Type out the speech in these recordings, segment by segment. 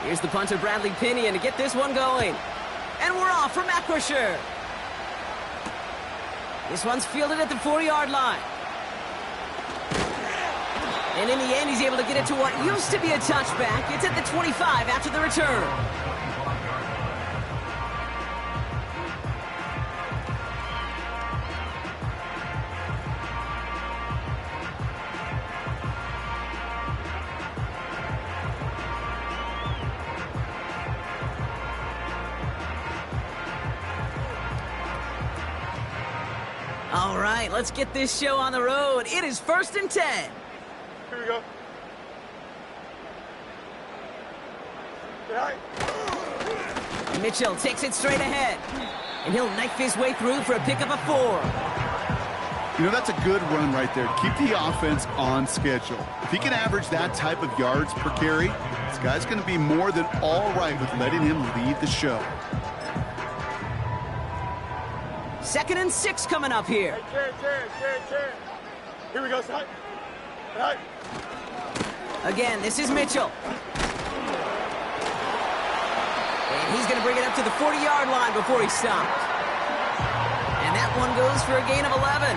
Here's the punter, Bradley Pinion, to get this one going. And we're off from Acrisure. This one's fielded at the 40-yard line. And in the end, he's able to get it to what used to be a touchback. It's at the 25 after the return. All right, let's get this show on the road. It is 1st and 10. Here we go. Mitchell takes it straight ahead. And he'll knife his way through for a pickup of 4. You know, that's a good run right there. Keep the offense on schedule. If he can average that type of yards per carry, this guy's going to be more than all right with letting him lead the show. 2nd and 6 coming up here. Here we go, son. Right. Again, this is Mitchell. And he's going to bring it up to the 40-yard line before he stopped. And that one goes for a gain of 11.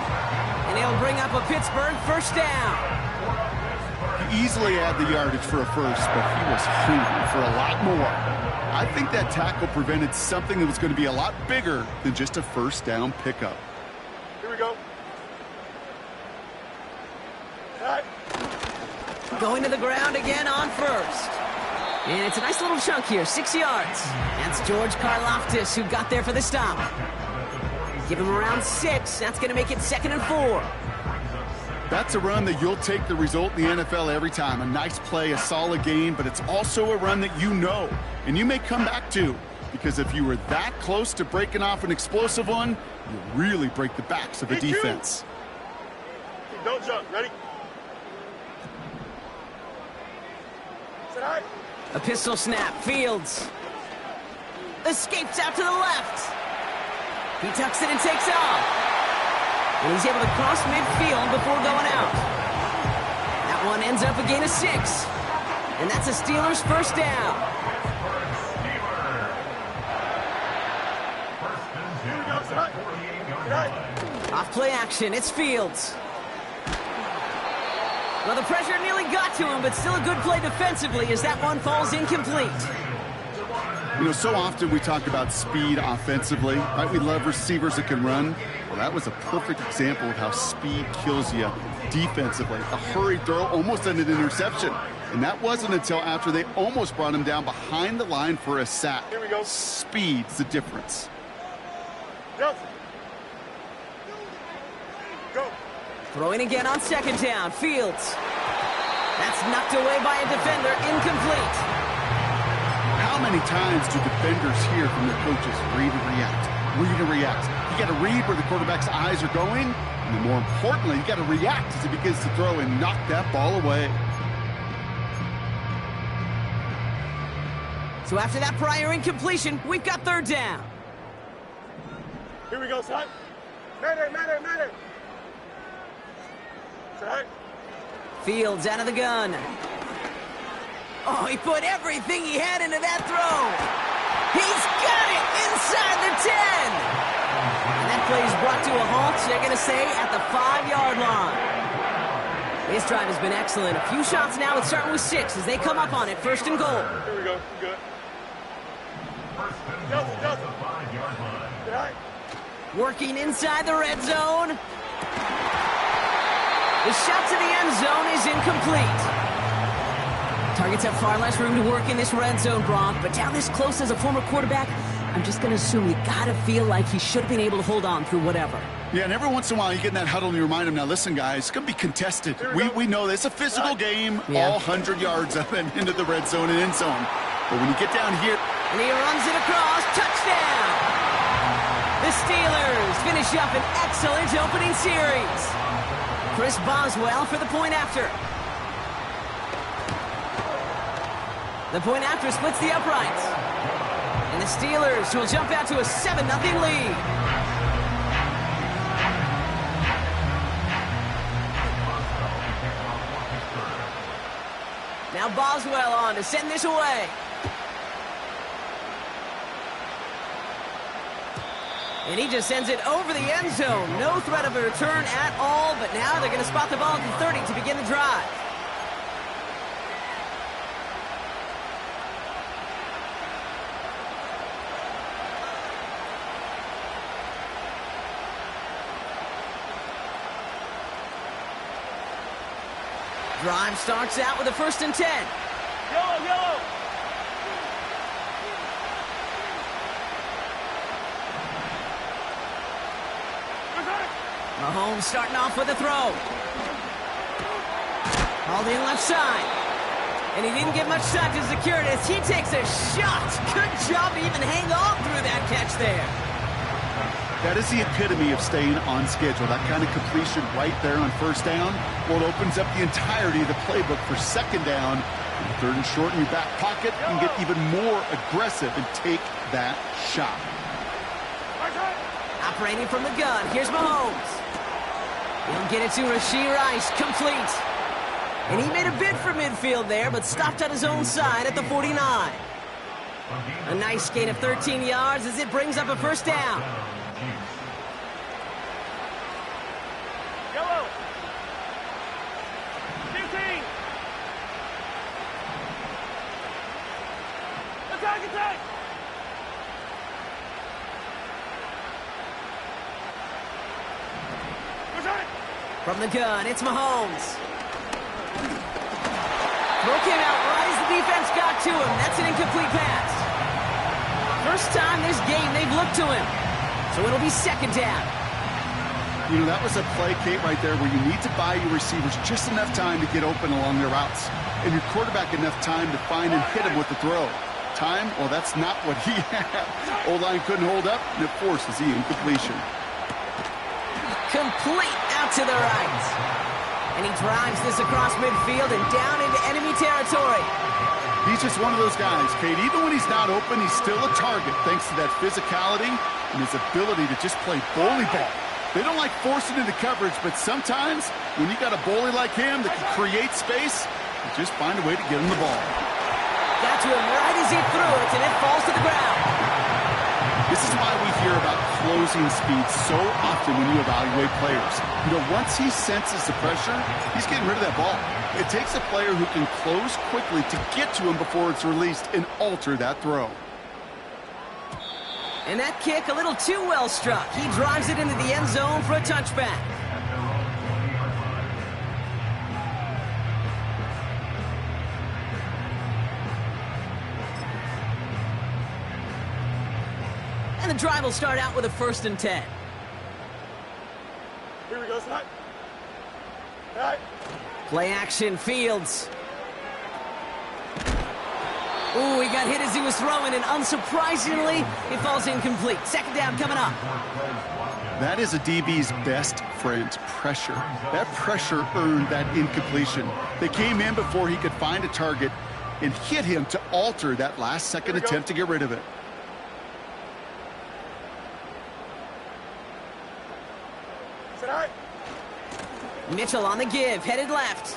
And he'll bring up a Pittsburgh first down. He easily had the yardage for a first, but he was hungry for a lot more. I think that tackle prevented something that was going to be a lot bigger than just a first down pickup. Here we go. Right. Going to the ground again on first. And it's a nice little chunk here, 6 yards. That's George Karlaftis who got there for the stop. Give him around 6. That's going to make it 2nd and 4. That's a run that you'll take the result in the NFL every time. A nice play, a solid game, but it's also a run that you know, and you may come back to. Because if you were that close to breaking off an explosive one, you really break the backs of the defense. Don't jump. Ready? Sit high. A pistol snap. Fields escapes out to the left. He tucks it and takes off. And he's able to cross midfield before going out. That one ends up a gain of 6. And that's a Steelers first down. Off play action, it's Fields. Well, the pressure nearly got to him, but still a good play defensively as that one falls incomplete. You know, so often we talk about speed offensively, right? We love receivers that can run. Well, that was a perfect example of how speed kills you defensively. A hurried throw almost ended an interception. And that wasn't until after they almost brought him down behind the line for a sack. Here we go. Speed's the difference. Johnson. Go. Throwing again on 2nd down. Fields. That's knocked away by a defender. Incomplete. How many times do defenders hear from their coaches, read and react, read and react? You got to read where the quarterback's eyes are going, and then more importantly, you got to react as he begins to throw and knock that ball away. So after that prior incompletion, we've got 3rd down. Here we go, son. Matter. Son. Fields out of the gun. Oh, he put everything he had into that throw. He's got it inside the 10. And that play is brought to a halt, they're going to say, at the 5-yard line. This drive has been excellent. A few shots now, it's starting with 6 as they come up on it, 1st and goal. Here we go. Good. Johnson. Right. Working inside the red zone. The shot to the end zone is incomplete. Targets have far less room to work in this red zone, Brock, but down this close as a former quarterback, I'm just going to assume you got to feel like he should have been able to hold on through whatever. Yeah, and every once in a while you get in that huddle and you remind him, now listen, guys, it's going to be contested. We know this. It's a physical game, all 100 yards up and into the red zone and end zone. But when you get down here... And he runs it across. Touchdown! The Steelers finish up an excellent opening series. Chris Boswell for the point after. The point after splits the uprights. And the Steelers will jump out to a 7-0 lead. Now Boswell on to send this away. And he just sends it over the end zone. No threat of a return at all, but now they're going to spot the ball at the 30 to begin the drive. Drive starts out with a 1st and 10. Yellow, yellow. Mahomes starting off with a throw. Hauled in left side. And he didn't get much time to secure it as he takes a shot. Good job to even hang on through that catch there. That is the epitome of staying on schedule. That kind of completion right there on 1st down. Well, it opens up the entirety of the playbook for 2nd down. And 3rd and short in your back pocket. You can get even more aggressive and take that shot. Operating from the gun, here's Mahomes. He'll get it to Rashee Rice, complete. And he made a bid for midfield there, but stopped on his own side at the 49. A nice gain of 13 yards as it brings up a 1st down. Yellow. 15. Attack, attack. From the gun, it's Mahomes. Throw came out right as the defense got to him. That's an incomplete pass. First time this game they've looked to him. So it'll be 2nd down. You know, that was a play, Kate, right there where you need to buy your receivers just enough time to get open along their routes. And your quarterback enough time to find and hit him with the throw. Time, well, that's not what he had. O-line couldn't hold up, and it forces the incompletion. Complete out to the right. And he drives this across midfield and down into enemy territory. He's just one of those guys, Kate. Even when he's not open, he's still a target thanks to that physicality and his ability to just play bully ball. They don't like forcing into coverage, but sometimes when you got a bully like him that can create space, you just find a way to get him the ball. Got to him right as he threw it, and it falls to the ground. This is why we hear about closing speed so often when you evaluate players. You know, once he senses the pressure, he's getting rid of that ball. It takes a player who can close quickly to get to him before it's released and alter that throw. And that kick a little too well struck. He drives it into the end zone for a touchback. And the drive will start out with a 1st and 10. Here we go, son. All right. Play action, Fields. Ooh, he got hit as he was throwing, and unsurprisingly, it falls incomplete. 2nd down coming up. That is a DB's best friend, pressure. That pressure earned that incompletion. They came in before he could find a target and hit him to alter that last-second attempt to get rid of it. Mitchell on the give, headed left.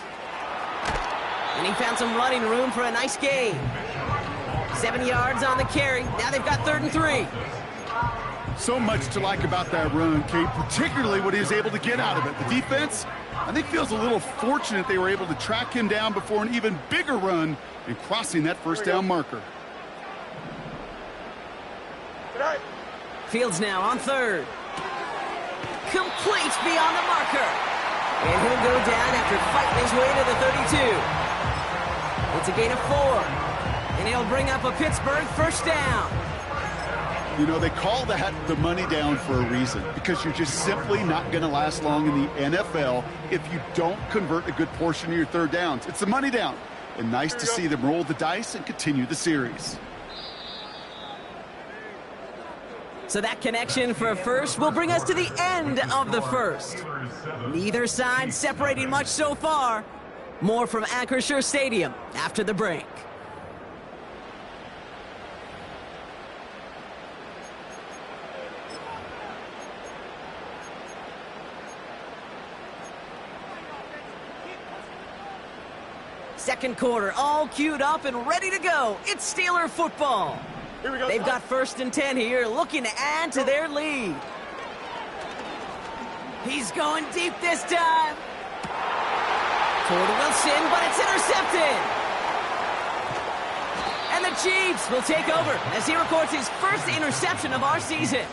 And he found some running room for a nice gain. 7 yards on the carry. Now they've got 3rd and 3. So much to like about that run, Kate, particularly what he was able to get out of it. The defense, I think, feels a little fortunate they were able to track him down before an even bigger run and crossing that 1st down marker. Fields now on 3rd. Complete beyond the marker. And he'll go down after fighting his way to the 32. It's a gain of 4. And he'll bring up a Pittsburgh 1st down. You know, they call that the money down for a reason, because you're just simply not going to last long in the NFL if you don't convert a good portion of your 3rd downs. It's the money down. And nice to see them roll the dice and continue the series. So that connection for a 1st will bring us to the end of the 1st. Neither side separating much so far. More from Acrisure Stadium after the break. Second quarter, all queued up and ready to go. It's Steeler football. Here we go. They've got 1st and 10 here, looking to add to their lead. He's going deep this time. Toward Wilson, but it's intercepted. And the Chiefs will take over as he records his 1st interception of our season.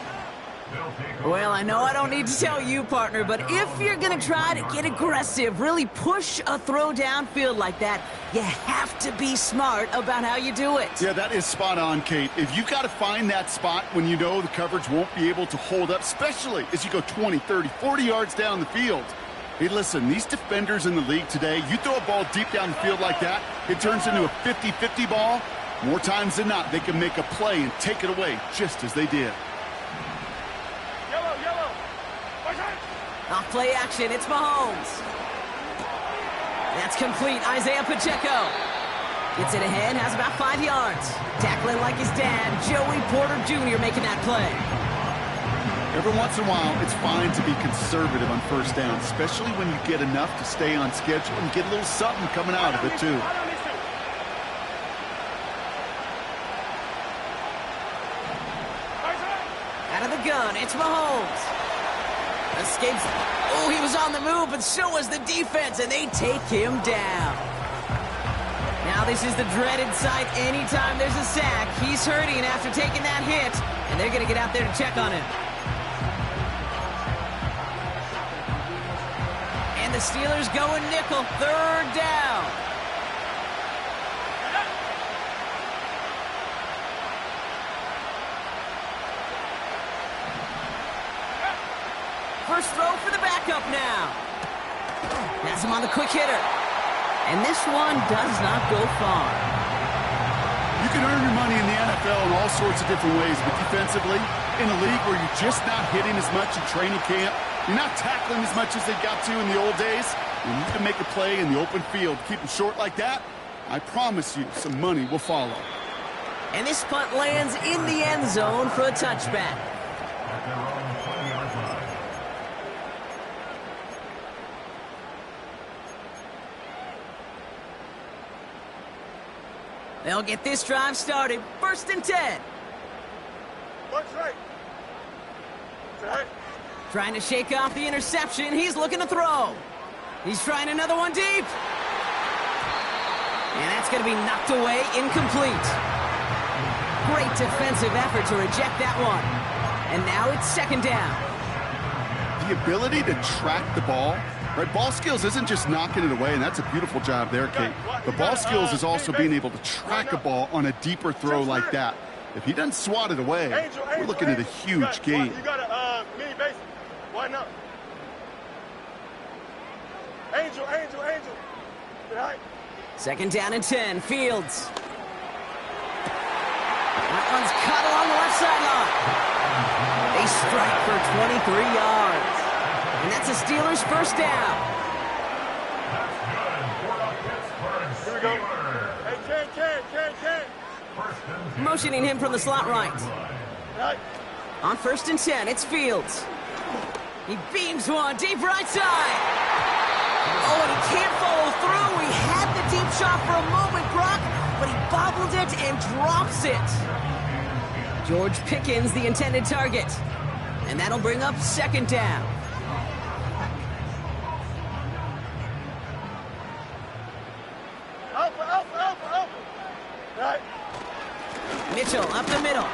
Well, I know I don't need to tell you, partner, but if you're going to try to get aggressive, really push a throw downfield like that, you have to be smart about how you do it. Yeah, that is spot on, Kate. If you've got to find that spot when you know the coverage won't be able to hold up, especially as you go 20, 30, 40 yards down the field. Hey, listen, these defenders in the league today, you throw a ball deep down the field like that, it turns into a 50-50 ball. More times than not, they can make a play and take it away just as they did. Off play action, it's Mahomes. That's complete, Isaiah Pacheco. Gets it ahead, has about 5 yards. Tackling like his dad, Joey Porter Jr. making that play. Every once in a while, it's fine to be conservative on 1st down, especially when you get enough to stay on schedule and get a little something coming out of it, too. Out of the gun, it's Mahomes. Escapes. Oh, he was on the move, but so was the defense, and they take him down. Now this is the dreaded sight anytime there's a sack. He's hurting after taking that hit, and they're going to get out there to check on him. And the Steelers going nickel, 3rd down. First throw for the backup now. That's him on the quick hitter. And this one does not go far. You can earn your money in the NFL in all sorts of different ways, but defensively, in a league where you're just not hitting as much in training camp, you're not tackling as much as they got to in the old days, when you can make a play in the open field, keep them short like that, I promise you some money will follow. And this punt lands in the end zone for a touchback. They'll get this drive started. 1st and 10. What's right? Trying to shake off the interception. He's looking to throw. He's trying another one deep. And that's going to be knocked away, incomplete. Great defensive effort to reject that one. And now it's 2nd down. The ability to track the ball, right? Ball skills isn't just knocking it away, and that's a beautiful job there, Kate. But ball skills is also being able to track a ball on a deeper throw like that. If he doesn't swat it away, we're looking at a huge gain. You got a mini base. Why not? Angel. Good height. 2nd down and 10. Fields. That one's cut along the left sideline. They strike for 23 yards. And that's a Steelers 1st down. Here we go. Hey, Ken. Motioning him from the slot right. Right. On 1st and 10, it's Fields. He beams one deep right side. Oh, and he can't follow through. He had the deep shot for a moment, Brock, but he bobbled it and drops it. George Pickens, the intended target. And that'll bring up 2nd down. Alpha. Right. Mitchell up the middle.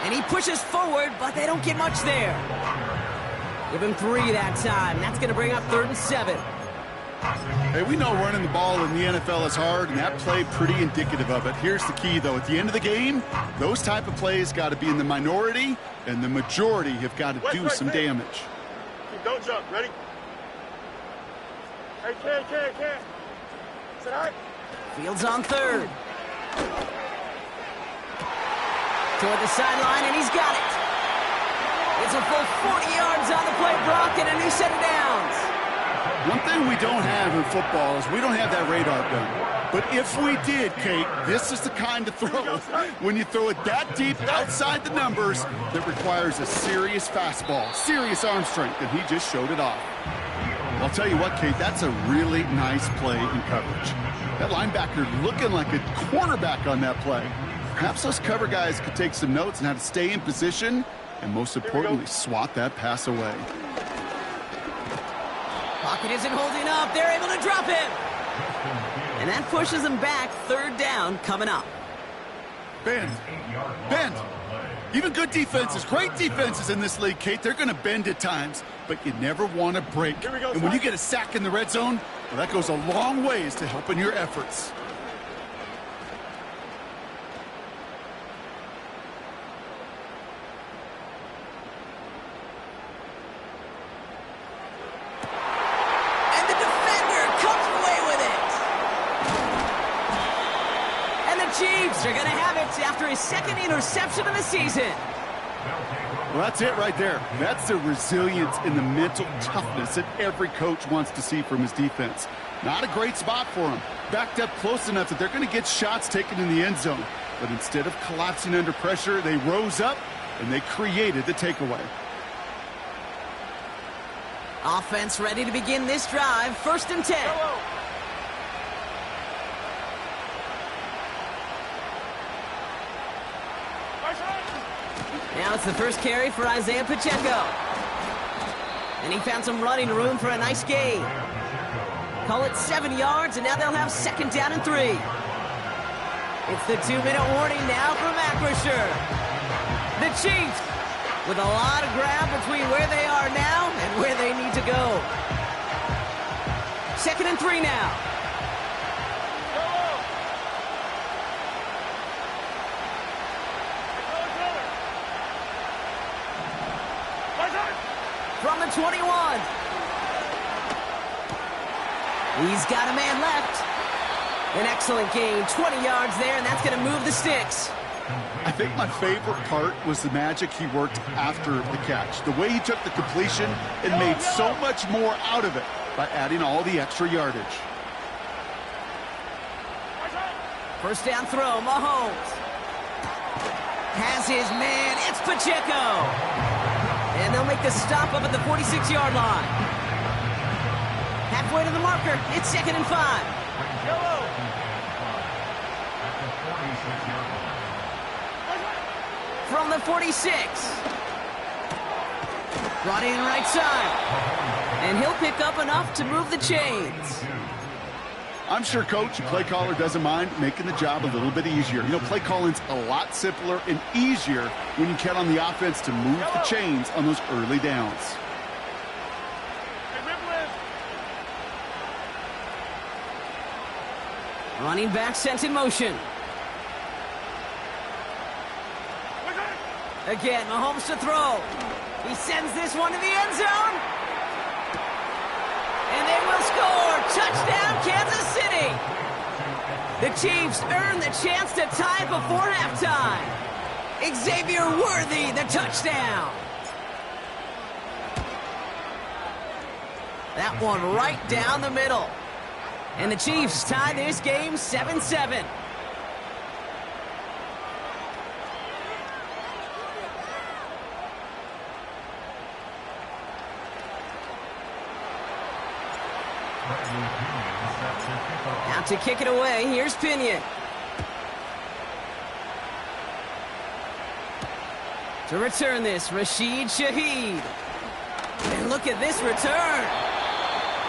And he pushes forward, but they don't get much there. Give him 3 that time. That's going to bring up 3rd and 7. Hey, we know running the ball in the NFL is hard, and that play pretty indicative of it. Here's the key, though. At the end of the game, those type of plays got to be in the minority, and the majority have got to do some damage. Don't jump. Ready? Hey, Ken. Sit high. Fields on 3rd. Toward the sideline, and he's got it. It's a full 40 yards on the play, Brock, and a new set of downs. One thing we don't have in football is we don't have that radar gun. But if we did, Kate, this is the kind of throw, when you throw it that deep outside the numbers, that requires a serious fastball, serious arm strength, and he just showed it off. I'll tell you what, Kate, that's a really nice play in coverage. That linebacker looking like a quarterback on that play. Perhaps those cover guys could take some notes on how to stay in position and, most importantly, swat that pass away. Pocket isn't holding up. They're able to drop him. And that pushes them back. Third down coming up. Bend. Bend. Even good defenses, great defenses in this league, Kate, they're going to bend at times, but you never want to break. And when you get a sack in the red zone, well, that goes a long ways to helping your efforts. And the defender comes away with it. And the Chiefs are going to have it after his second interception of the season. Well, that's it right there. That's the resilience and the mental toughness that every coach wants to see from his defense. Not a great spot for him. Backed up close enough that they're going to get shots taken in the end zone. But instead of collapsing under pressure, they rose up and they created the takeaway. Offense ready to begin this drive. 1st and 10. Now it's the first carry for Isaiah Pacheco. And he found some running room for a nice gain. Call it 7 yards, and now they'll have 2nd down and 3. It's the 2-minute warning now from Acrisure. The Chiefs with a lot of ground between where they are now and where they need to go. 2nd and 3 now. From the 21. He's got a man left. An excellent gain, 20 yards there, and that's going to move the sticks. I think my favorite part was the magic he worked after the catch. The way he took the completion and made so much more out of it by adding all the extra yardage. 1st down throw, Mahomes. Has his man, it's Pacheco. And they'll make the stop up at the 46-yard line. Halfway to the marker, it's 2nd and 5. From the 46. Brought in right side. And he'll pick up enough to move the chains. I'm sure coach and play caller doesn't mind making the job a little bit easier. You know, play calling's a lot simpler and easier when you count on the offense to move the chains on those early downs. Running back sent in motion. Again, Mahomes to throw. He sends this one to the end zone. And they will score. Touchdown, Kansas City. The Chiefs earn the chance to tie before halftime. Xavier Worthy, the touchdown. That one right down the middle. And the Chiefs tie this game 7-7. Now to kick it away, here's Pinion. To return this, Rashid Shaheed. And look at this return.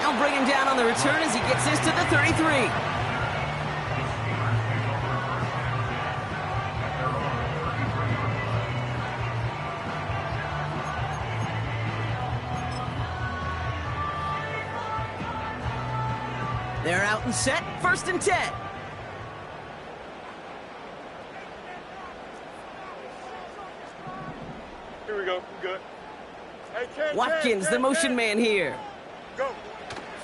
They'll bring him down on the return as he gets this to the 33. They're out and set, 1st and 10. Here we go. Good. Hey, Watkins, the motion man here. Go.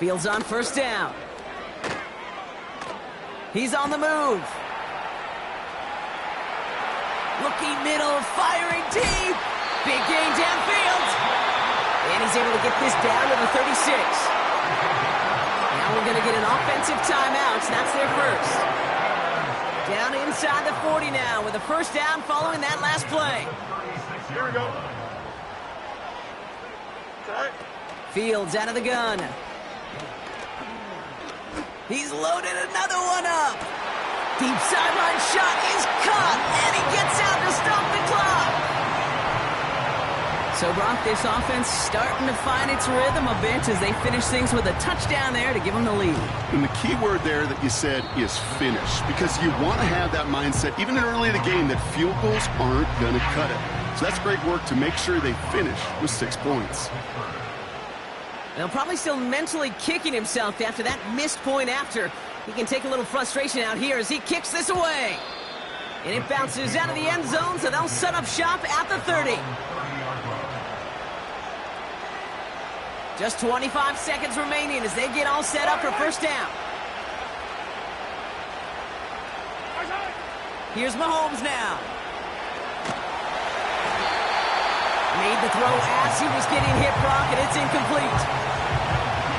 Fields on 1st down. He's on the move. Looking middle, firing deep. Big gain downfield. And he's able to get this down to the 36. Now we're going to get an offensive timeout. That's their first. Down inside the 40 now with a 1st down following that last play. Here we go. Right. Fields out of the gun. He's loaded another one up. Deep sideline shot is caught, and he gets out to stop the clock. So, Brock, this offense starting to find its rhythm a bit as they finish things with a touchdown there to give them the lead. And the key word there that you said is finish, because you want to have that mindset, even early in the game, that field goals aren't going to cut it. So that's great work to make sure they finish with 6 points. They'll probably still mentally kicking himself after that missed point after. He can take a little frustration out here as he kicks this away. And it bounces out of the end zone, so they'll set up shop at the 30. Just 25 seconds remaining as they get all set up for first down. Here's Mahomes now. Made the throw as he was getting hit, Brock, and it's incomplete.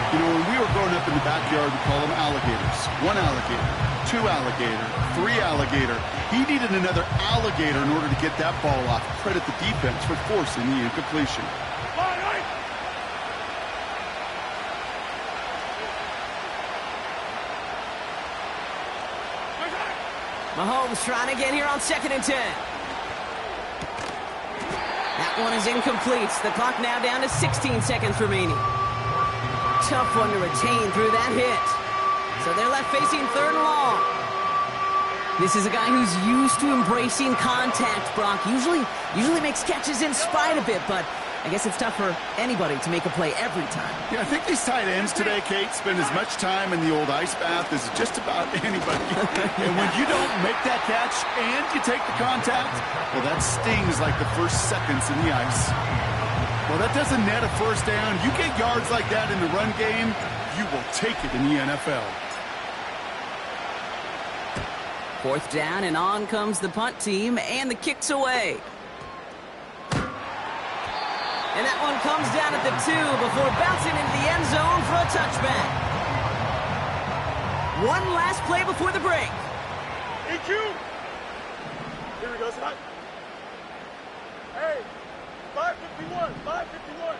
You know, when we were growing up in the backyard, we call them alligators. 1 alligator, 2 alligator, 3 alligator. He needed another alligator in order to get that ball off. Credit the defense for forcing the incompletion. Mahomes trying again here on 2nd and 10. That one is incomplete. The clock now down to 16 seconds remaining. Tough one to retain through that hit. So they're left facing 3rd and long. This is a guy who's used to embracing contact, Brock. Usually makes catches in spite of it, but I guess it's tough for anybody to make a play every time. Yeah, I think these tight ends today, Kate, spend as much time in the old ice bath as just about anybody. And when you don't make that catch and you take the contact, well, that stings like the first seconds in the ice. Well, that doesn't net a first down. You get yards like that in the run game, you will take it in the NFL. 4th down, and on comes the punt team, and the kick's away. And that one comes down at the 2 before bouncing into the end zone for a touchback. One last play before the break. EQ! Here we go, Scott. Hey, 551, 551.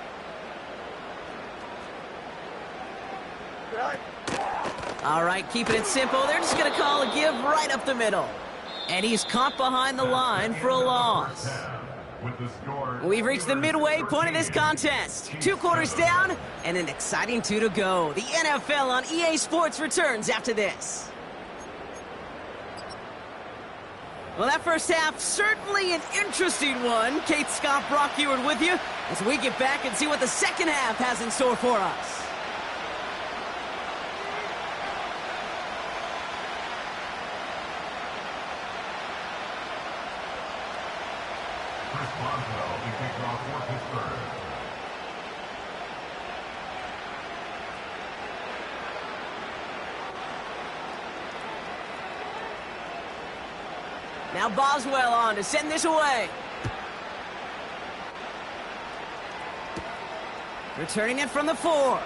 Right. All right, keeping it simple. They're just going to call a give right up the middle. And he's caught behind the line for a loss. We've reached the midway point of this contest. 2 quarters down and an exciting 2 to go. The NFL on EA Sports returns after this. Well, that first half, certainly an interesting one. Kate, Scott, Brock Ewart with you as we get back and see what the second half has in store for us. Now Boswell on to send this away. Returning it from the 4.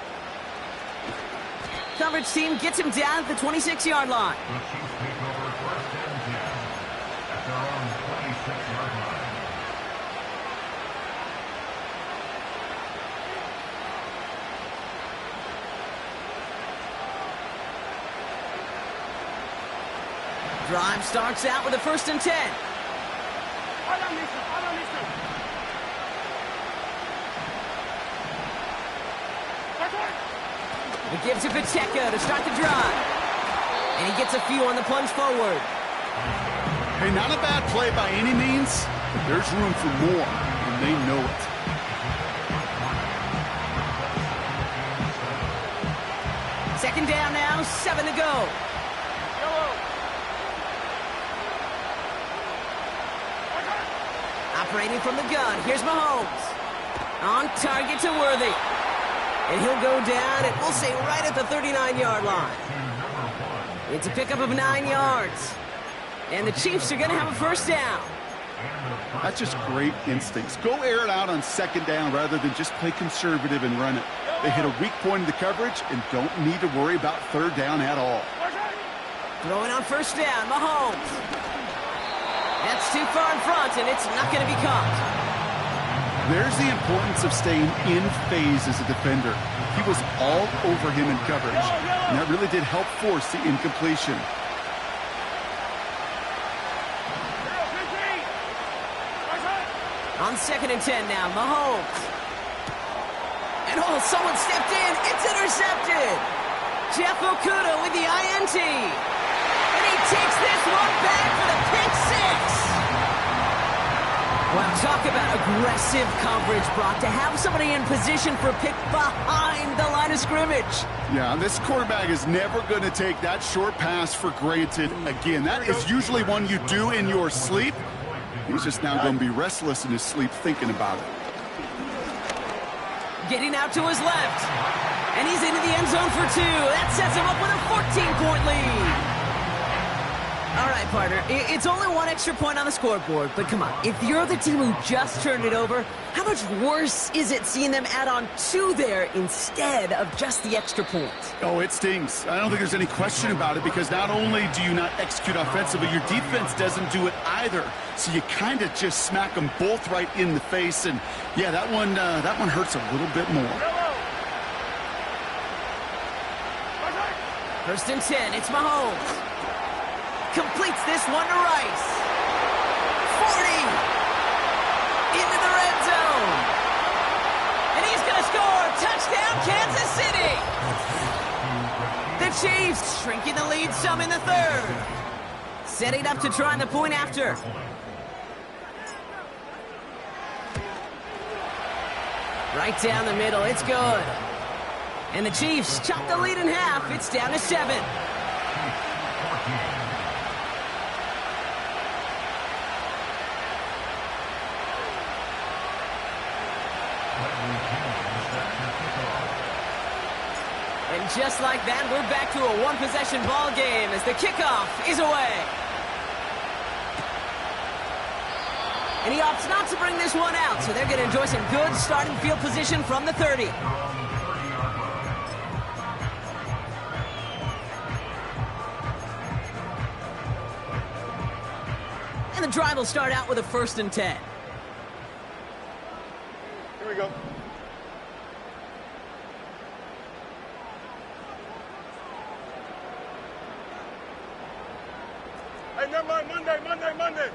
Coverage team gets him down at the 26-yard line. Drive starts out with a 1st and 10. He gives it Pacheco to start the drive. And he gets a few on the plunge forward. Hey, not a bad play by any means, but there's room for more, and they know it. Second down now, 7 to go. Operating from the gun, here's Mahomes. On target to Worthy. And he'll go down, and we'll say right at the 39-yard line. It's a pickup of 9 yards. And the Chiefs are going to have a first down. That's just great instincts. Go air it out on 2nd down rather than just play conservative and run it. They hit a weak point in the coverage and don't need to worry about 3rd down at all. Throwing on first down, Mahomes. That's too far in front, and it's not going to be caught. There's the importance of staying in phase as a defender. He was all over him in coverage, and that really did help force the incompletion. On 2nd and 10 now, Mahomes. And someone stepped in. It's intercepted. Jeff Okuda with the INT. And he takes this one back for the pick six. Wow, talk about aggressive coverage, Brock, to have somebody in position for a pick behind the line of scrimmage. Yeah, this quarterback is never going to take that short pass for granted again. That is usually one you do in your sleep. He's just now going to be restless in his sleep thinking about it. Getting out to his left. And he's into the end zone for 2. That sets him up with a 14-point lead. All right, partner, it's only one extra point on the scoreboard, but come on, if you're the team who just turned it over, how much worse is it seeing them add on 2 there instead of just the extra point? Oh, it stings. I don't think there's any question about it, because not only do you not execute offensively, your defense doesn't do it either. So you kind of just smack them both right in the face, and yeah, that one hurts a little bit more. 1st and 10, it's Mahomes. Completes this one to Rice. 40. Into the red zone. And he's going to score. Touchdown, Kansas City. The Chiefs shrinking the lead some in the 3rd. Setting up to try the point after. Right down the middle. It's good. And the Chiefs chop the lead in half. It's down to 7. And just like that, we're back to a one-possession ball game as the kickoff is away. And he opts not to bring this one out, so they're going to enjoy some good starting field position from the 30. And the drive will start out with a 1st and 10. Here we go. Hey, never mind. Monday.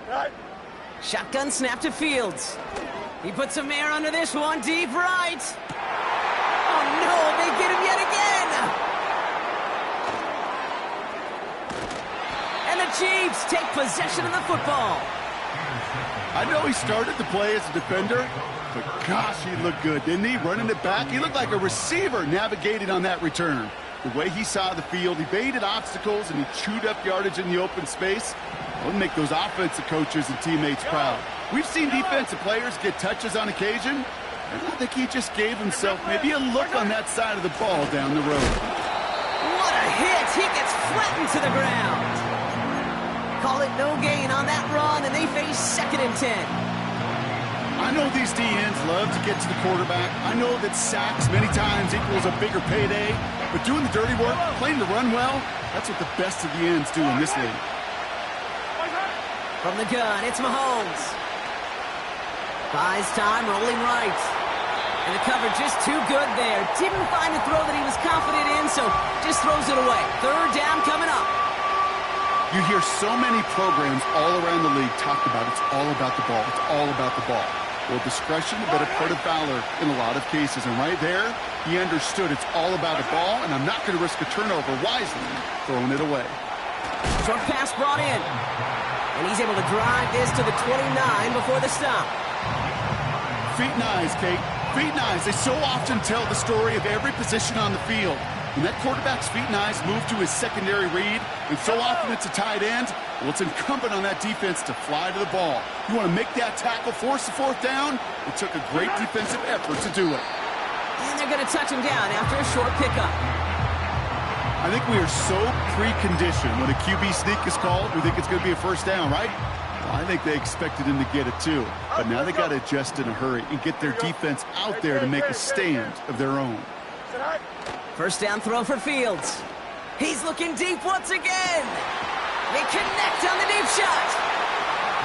Right. Shotgun snap to Fields. He puts some air under this one, deep right. Oh no, they get him yet again. And the Chiefs take possession of the football. I know he started the play as a defender, but gosh, he looked good, didn't he? Running it back, he looked like a receiver navigating on that return. The way he saw the field, he baited obstacles, and he chewed up yardage in the open space. That would make those offensive coaches and teammates proud. We've seen defensive players get touches on occasion, and I think he just gave himself maybe a look on that side of the ball down the road. What a hit! He gets flattened to the ground. Call it no gain on that run, and they face 2nd and 10. I know these DNs love to get to the quarterback. I know that sacks many times equals a bigger payday, but doing the dirty work, playing the run well, that's what the best of the ends do in this league. From the gun, it's Mahomes. Buys time, rolling right. And the cover just too good there. Didn't find a throw that he was confident in, so just throws it away. 3rd down coming up. You hear so many programs all around the league talk about it's all about the ball. It's all about the ball. Well, discretion, the better part of valor in a lot of cases. And right there, he understood it's all about the ball, and I'm not going to risk a turnover wisely, throwing it away. Short pass brought in. And he's able to drive this to the 29 before the stop. Feet and eyes, Kate. Feet and eyes. They so often tell the story of every position on the field. When that quarterback's feet and eyes move to his secondary read, and so often it's a tight end, well, it's incumbent on that defense to fly to the ball. You want to make that tackle, force the 4th down? It took a great defensive effort to do it. And they're going to touch him down after a short pickup. I think we are so preconditioned when a QB sneak is called, we think it's going to be a 1st down, right? Well, I think they expected him to get it too. But now they got to adjust in a hurry and get their defense out there to make a stand of their own. 1st down throw for Fields. He's looking deep once again. They connect on the deep shot.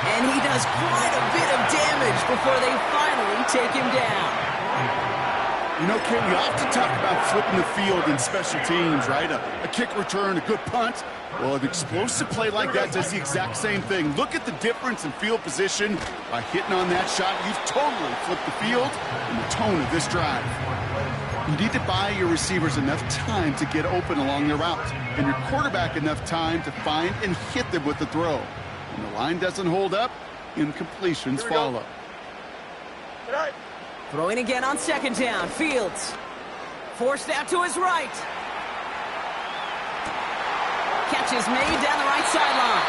And he does quite a bit of damage before they finally take him down. You know, Ken, we often talk about flipping the field in special teams, right? A kick return, a good punt. Well, an explosive play like that does the exact same thing. Look at the difference in field position. By hitting on that shot, you've totally flipped the field and the tone of this drive. You need to buy your receivers enough time to get open along their route, and your quarterback enough time to find and hit them with the throw. When the line doesn't hold up, incompletions follow. Throwing again on second down. Fields forced out to his right. Catch is made down the right sideline.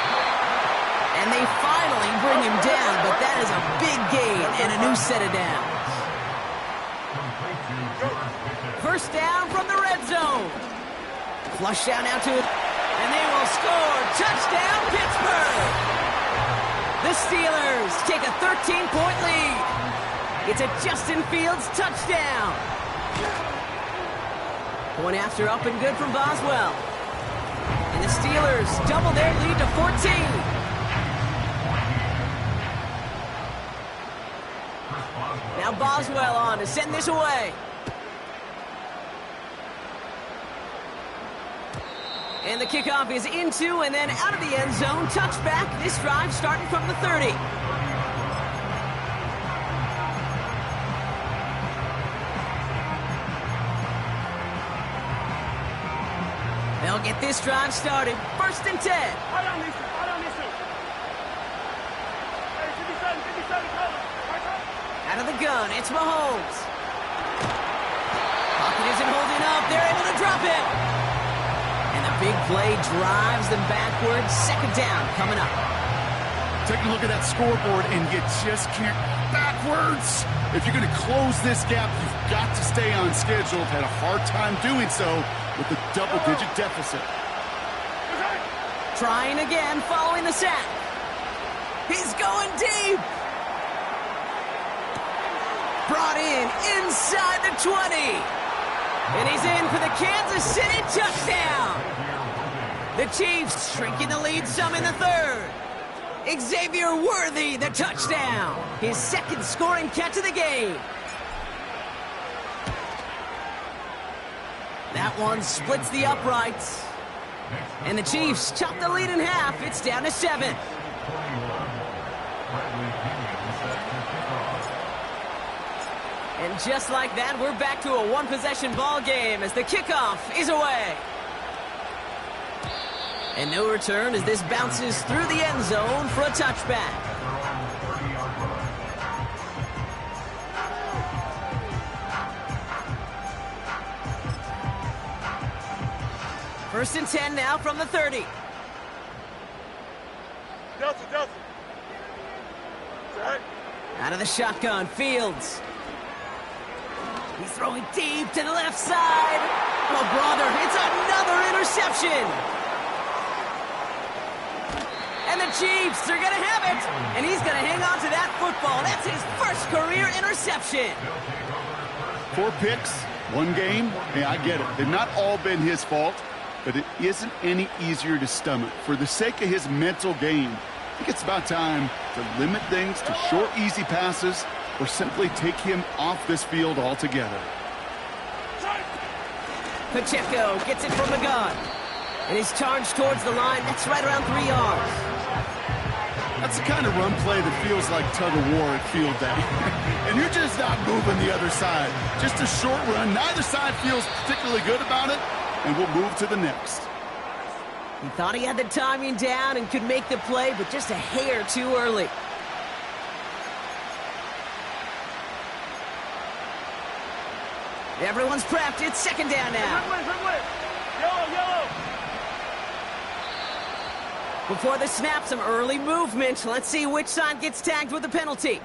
And they finally bring him down, but that is a big gain and a new set of downs. First down from the red zone. Flush down out to it, and they will score. Touchdown, Pittsburgh! The Steelers take a 13-point lead. It's a Justin Fields touchdown. Point after up and good from Boswell. And the Steelers double their lead to 14. Now Boswell on to send this away. And the kickoff is into and then out of the end zone. Touchback. This drive starting from the 30. They'll get this drive started. First and 10. Out of the gun, it's Mahomes. Pocket isn't holding up. They're able to drop it. And the big play drives them backwards. Second down coming up. Take a look at that scoreboard, and you just can't backwards. If you're going to close this gap, you've got to stay on schedule. Had a hard time doing so with a double-digit deficit. Trying again following the sack. He's going deep. Brought in inside the 20. And he's in for the Kansas City touchdown. The Chiefs shrinking the lead some in the third. Xavier Worthy, the touchdown. His second scoring catch of the game. That one splits the uprights. And the Chiefs chop the lead in half. It's down to 7. And just like that, we're back to a one-possession ball game as the kickoff is away. And no return as this bounces through the end zone for a touchback. First and 10 now from the 30. Delta. Out of the shotgun, Fields. He's throwing deep to the left side. Oh, brother, it's another interception. And the Chiefs are going to have it. And he's going to hang on to that football. That's his first career interception. 4 picks, 1 game. Yeah, I get it. They've not all been his fault, but it isn't any easier to stomach. For the sake of his mental game, I think it's about time to limit things to short, easy passes or simply take him off this field altogether. Pacheco gets it from the gun. And he's charged towards the line. That's right around 3 yards. That's the kind of run play that feels like tug-of-war at field day. And you're just not moving the other side. Just a short run. Neither side feels particularly good about it, and we'll move to the next. He thought he had the timing down and could make the play, but just a hair too early. Everyone's prepped. It's second down now. Yellow. Before the snap, some early movement. Let's see which side gets tagged with the penalty.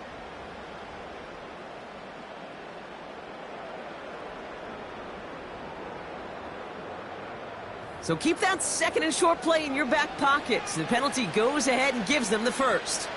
So keep that second and short play in your back pocket. The penalty goes ahead and gives them the first.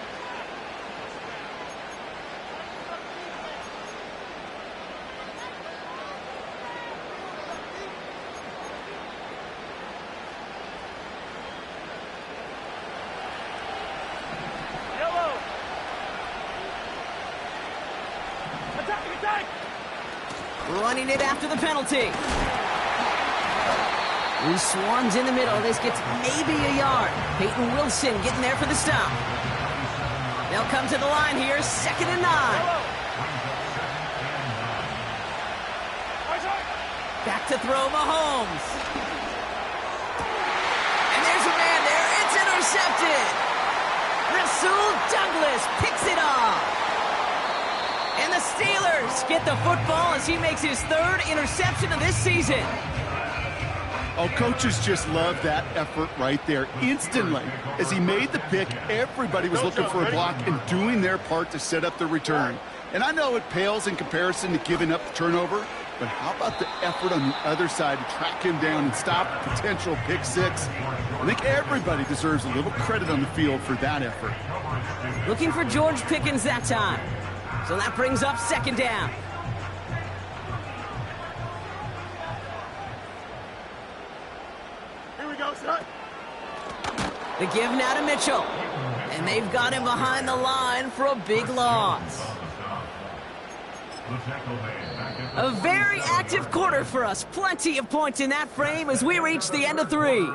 running it after the penalty. Loose one's in the middle. This gets maybe a yard. Peyton Wilson getting there for the stop. They'll come to the line here, 2nd and 9. Back to throw Mahomes. And there's a man there. It's intercepted. Rasul Douglas picks it off. And the Steelers get the football as he makes his 3rd interception of this season. Oh, coaches just love that effort right there. Instantly, as he made the pick, everybody was looking for a block and doing their part to set up the return. And I know it pales in comparison to giving up the turnover, but how about the effort on the other side to track him down and stop a potential pick six? I think everybody deserves a little credit on the field for that effort. Looking for George Pickens that time. So that brings up 2nd down. The give now to Mitchell. And they've got him behind the line for a big loss. A very active quarter for us. Plenty of points in that frame as we reach the end of 3.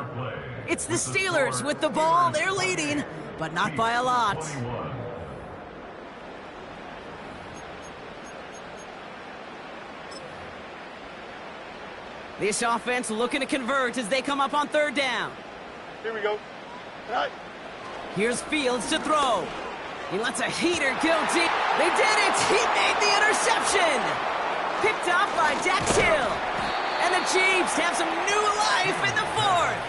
It's the Steelers with the ball. They're leading, but not by a lot. This offense looking to convert as they come up on 3rd down. Here we go. Right. Here's Fields to throw. He lets a heater go deep. They did it! He made the interception! Picked off by Dax Hill. And the Chiefs have some new life in the 4th.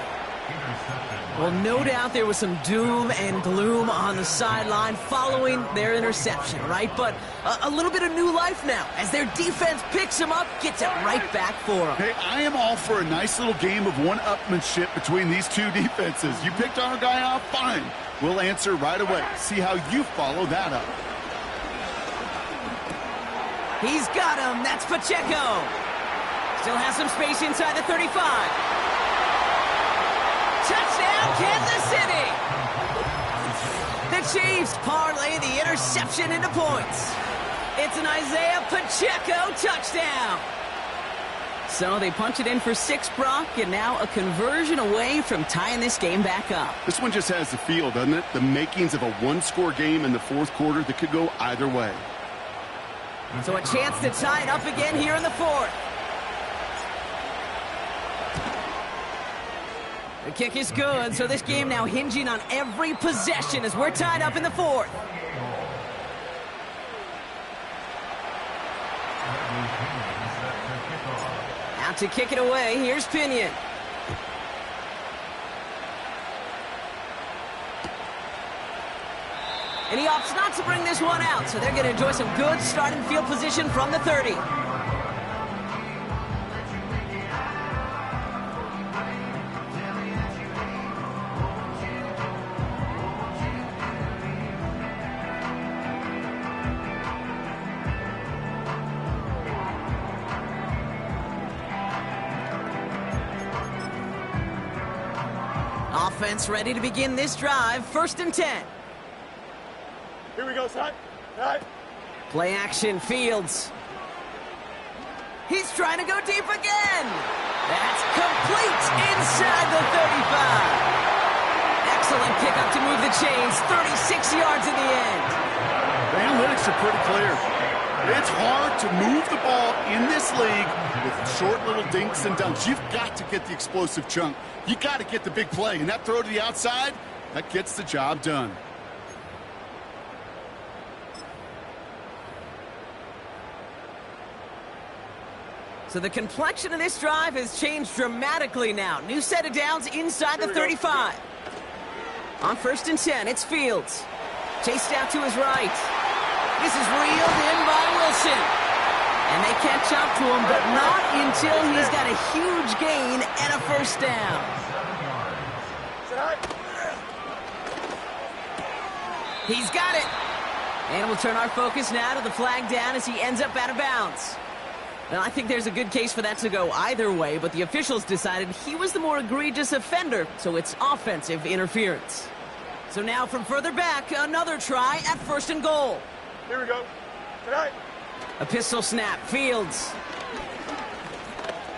Well, no doubt there was some doom and gloom on the sideline following their interception, right? But a little bit of new life now as their defense picks them up, gets it right back for them. Hey, I am all for a nice little game of one-upmanship between these two defenses. You picked our guy off, fine. We'll answer right away. See how you follow that up. He's got him. That's Pacheco. Still has some space inside the 35. Touchdown, Kansas City! The Chiefs parlay the interception into points. It's an Isaiah Pacheco touchdown. So they punch it in for 6, Brock, and now a conversion away from tying this game back up. This one just has the feel, doesn't it? The makings of a one-score game in the 4th quarter that could go either way. So a chance to tie it up again here in the 4th. The kick is good, so this game now hinging on every possession as we're tied up in the 4th. Out to kick it away, here's Pinion. And he opts not to bring this one out, so they're going to enjoy some good starting field position from the 30. Offense ready to begin this drive. 1st and 10. Here we go, son. Right. Play action, Fields. He's trying to go deep again. That's complete inside the 35. Excellent pickup to move the chains. 36 yards in the end. The analytics are pretty clear. It's hard to move the ball in this league with short little dinks and dunks. You've got to get the explosive chunk. You got to get the big play. And that throw to the outside, that gets the job done. So the complexion of this drive has changed dramatically now. New set of downs inside the 35. On 1st and 10, it's Fields. Chased out to his right. This is reeled in by Wilson. And they catch up to him, but not until he's got a huge gain and a 1st down. He's got it. And we'll turn our focus now to the flag down as he ends up out of bounds. Well, I think there's a good case for that to go either way, but the officials decided he was the more egregious offender, so it's offensive interference. So now from further back, another try at 1st and goal. Here we go. Tonight. A pistol snap. Fields.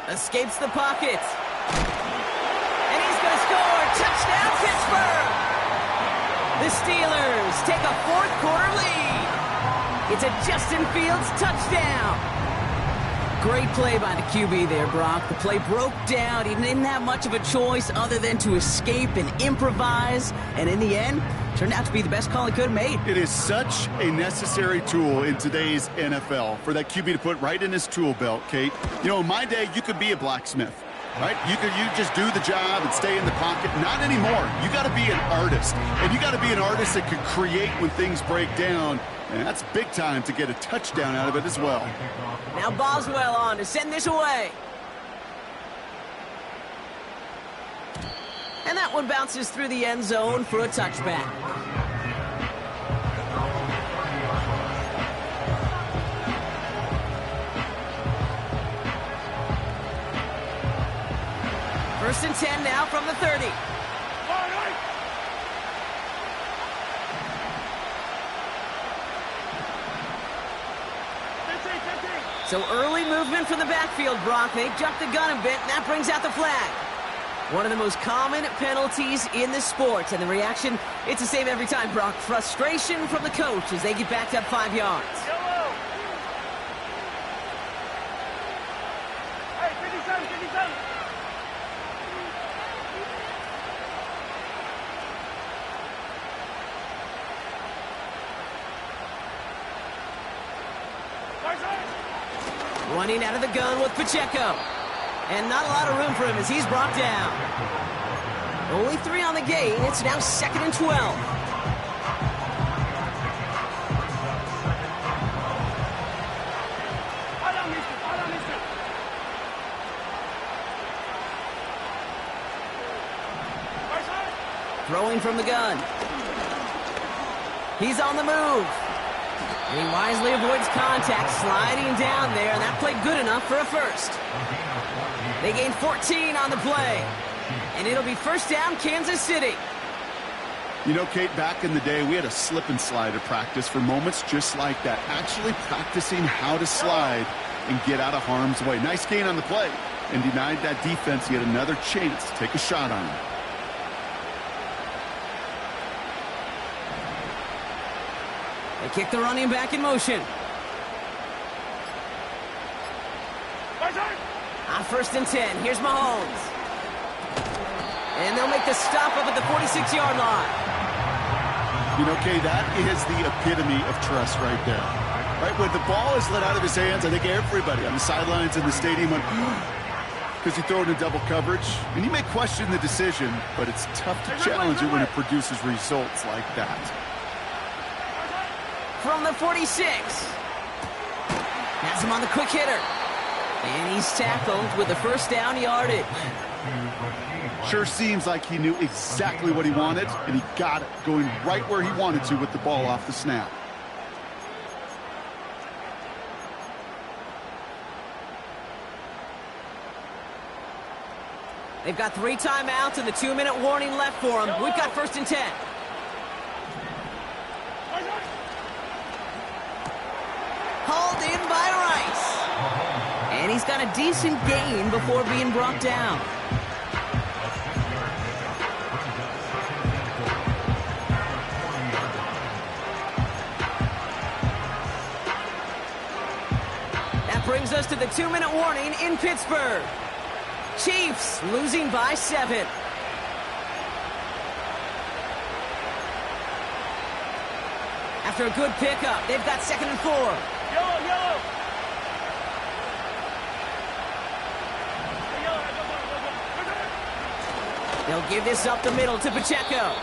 Escapes the pocket. And he's going to score. Touchdown, Pittsburgh! The Steelers take a fourth-quarter lead. It's a Justin Fields touchdown. Great play by the QB there, Brock. The play broke down. He didn't have much of a choice other than to escape and improvise. And in the end, turned out to be the best call he could have made. It is such a necessary tool in today's NFL for that QB to put right in his tool belt, Kate. You know, in my day, you could be a blacksmith, right? You just do the job and stay in the pocket. Not anymore. You got to be an artist. And you got to be an artist that can create when things break down. And that's big time to get a touchdown out of it as well. Now Boswell on to send this away. And that one bounces through the end zone for a touchback. First and 10 now from the 30. So early movement from the backfield, Brock. They jumped the gun a bit, and that brings out the flag. One of the most common penalties in the sport, and the reaction, it's the same every time, Brock. Frustration from the coach as they get backed up 5 yards. Yellow. Hey, 57, 57. Running out of the gun with Pacheco. And not a lot of room for him as he's brought down. Only 3 on the game. It's now 2nd and 12. Throwing from the gun. He's on the move. And he wisely avoids contact, sliding down there, and that played good enough for a first. They gain 14 on the play, and it'll be first down, Kansas City. You know, Kate, back in the day, we had a slip and slide at practice for moments just like that, actually practicing how to slide and get out of harm's way. Nice gain on the play, and denied that defense yet another chance to take a shot on him. They kick the running back in motion. On first and 10, here's Mahomes. And they'll make the stop up at the 46-yard line. You know, Kay, that is the epitome of trust right there. Right, when the ball is let out of his hands, I think everybody on the sidelines in the stadium went, because he threw it in double coverage. And you may question the decision, but it's tough to challenge it when it produces results like that. From the 46. Has him on the quick hitter. And he's tackled with the first down yardage. Sure seems like he knew exactly what he wanted, and he got it, going right where he wanted to with the ball off the snap. They've got 3 timeouts and the 2-minute warning left for them. We've got first and 10. Hauled in by Rice. And he's got a decent gain before being brought down. That brings us to the 2-minute warning in Pittsburgh. Chiefs losing by 7. After a good pickup, they've got 2nd and 4. Yellow, yellow. They'll give this up the middle to Pacheco.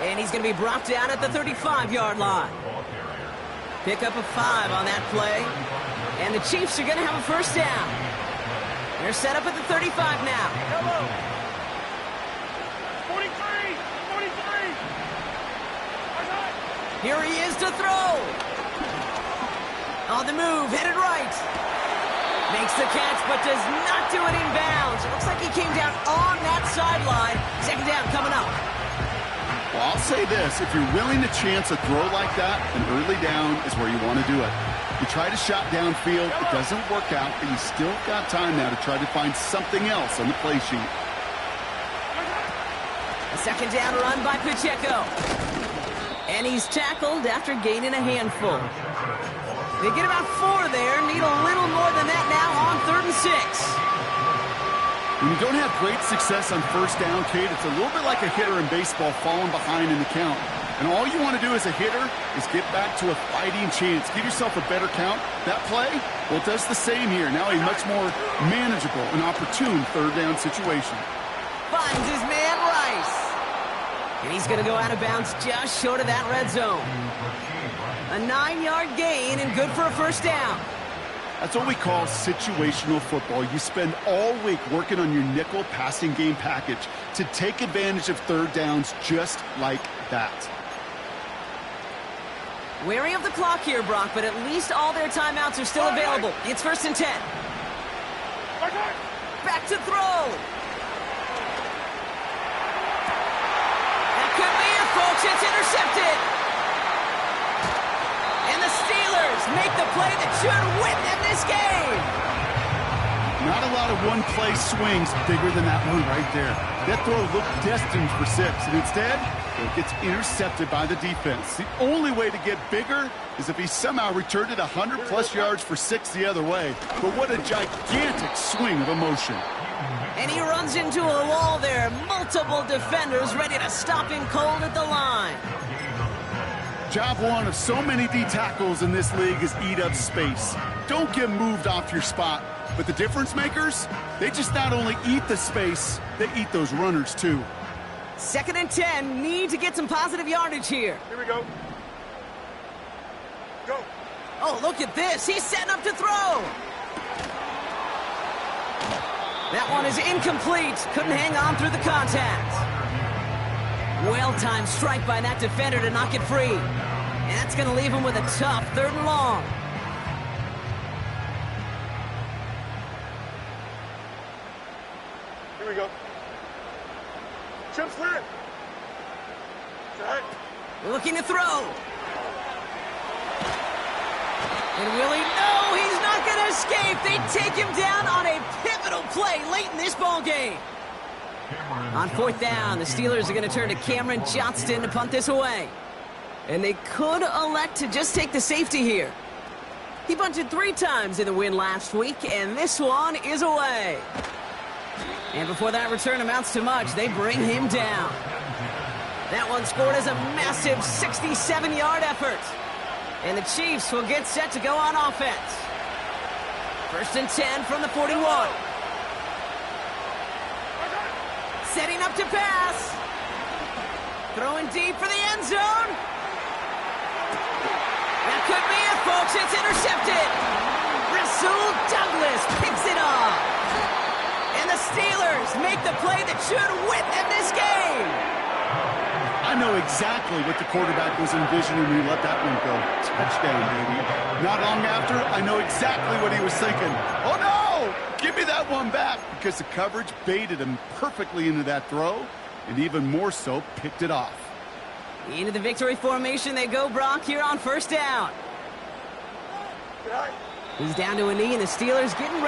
And he's going to be brought down at the 35-yard line. Pick up a 5 on that play. And the Chiefs are going to have a first down. They're set up at the 35 now. Yellow. 43, 43. Here he is to throw. On the move, headed right. Makes the catch, but does not do it in bounds. It looks like he came down on that sideline. 2nd down coming up. Well, I'll say this. If you're willing to chance a throw like that, an early down is where you want to do it. You try to shot downfield, it doesn't work out, but you still got time now to try to find something else on the play sheet. A second down run by Pacheco. And he's tackled after gaining a handful. They get about 4 there, need a little more than that now on 3rd and 6. When you don't have great success on first down, Kate, it's a little bit like a hitter in baseball falling behind in the count. And all you want to do as a hitter is get back to a fighting chance. Give yourself a better count. That play, well, it does the same here. Now a much more manageable and opportune 3rd down situation. Finds his man Rice. And he's going to go out of bounds just short of that red zone. A 9-yard gain and good for a first down. That's what we call situational football. You spend all week working on your nickel passing game package to take advantage of 3rd downs just like that. Wary of the clock here, Brock, but at least all their timeouts are still available. It's 1st and 10. Back to throw. That could be it, folks. It's intercepted. And the Steelers make the play that should win them this game. Not a lot of one-play swings bigger than that one right there. That throw looked destined for 6, and instead, it gets intercepted by the defense. The only way to get bigger is if he somehow returned it 100-plus yards for 6 the other way. But what a gigantic swing of emotion. And he runs into a wall there. Multiple defenders ready to stop him cold at the line. Job one of so many D tackles in this league is eat up space. Don't get moved off your spot. But the difference makers, they just not only eat the space, they eat those runners too. 2nd and 10, need to get some positive yardage here. Here we go. Go. Oh, look at this. He's setting up to throw. That one is incomplete. Couldn't hang on through the contact. Well-timed strike by that defender to knock it free. And that's going to leave him with a tough 3rd and long. Here we go. Chip slant. Set. Looking to throw. And will he? No, he's not going to escape. They take him down on a pivotal play late in this ball game. On 4th down, the Steelers are going to turn to Cameron Johnston to punt this away. And they could elect to just take the safety here. He bunted 3 times in the win last week, and this one is away. And before that return amounts to much, they bring him down. That one scored as a massive 67-yard effort. And the Chiefs will get set to go on offense. 1st and 10 from the 41. Setting up to pass. Throwing deep for the end zone. That could be it, folks. It's intercepted. Rasul Douglas picks it off. And the Steelers make the play that should win them this game. I know exactly what the quarterback was envisioning when he let that one go. Touchdown, baby. Not long after, I know exactly what he was thinking. Oh, no! Give me that one back, because the coverage baited him perfectly into that throw, and even more so, picked it off. Into the victory formation they go, Brock, here on 1st down. He's down to a knee, and the Steelers getting ready.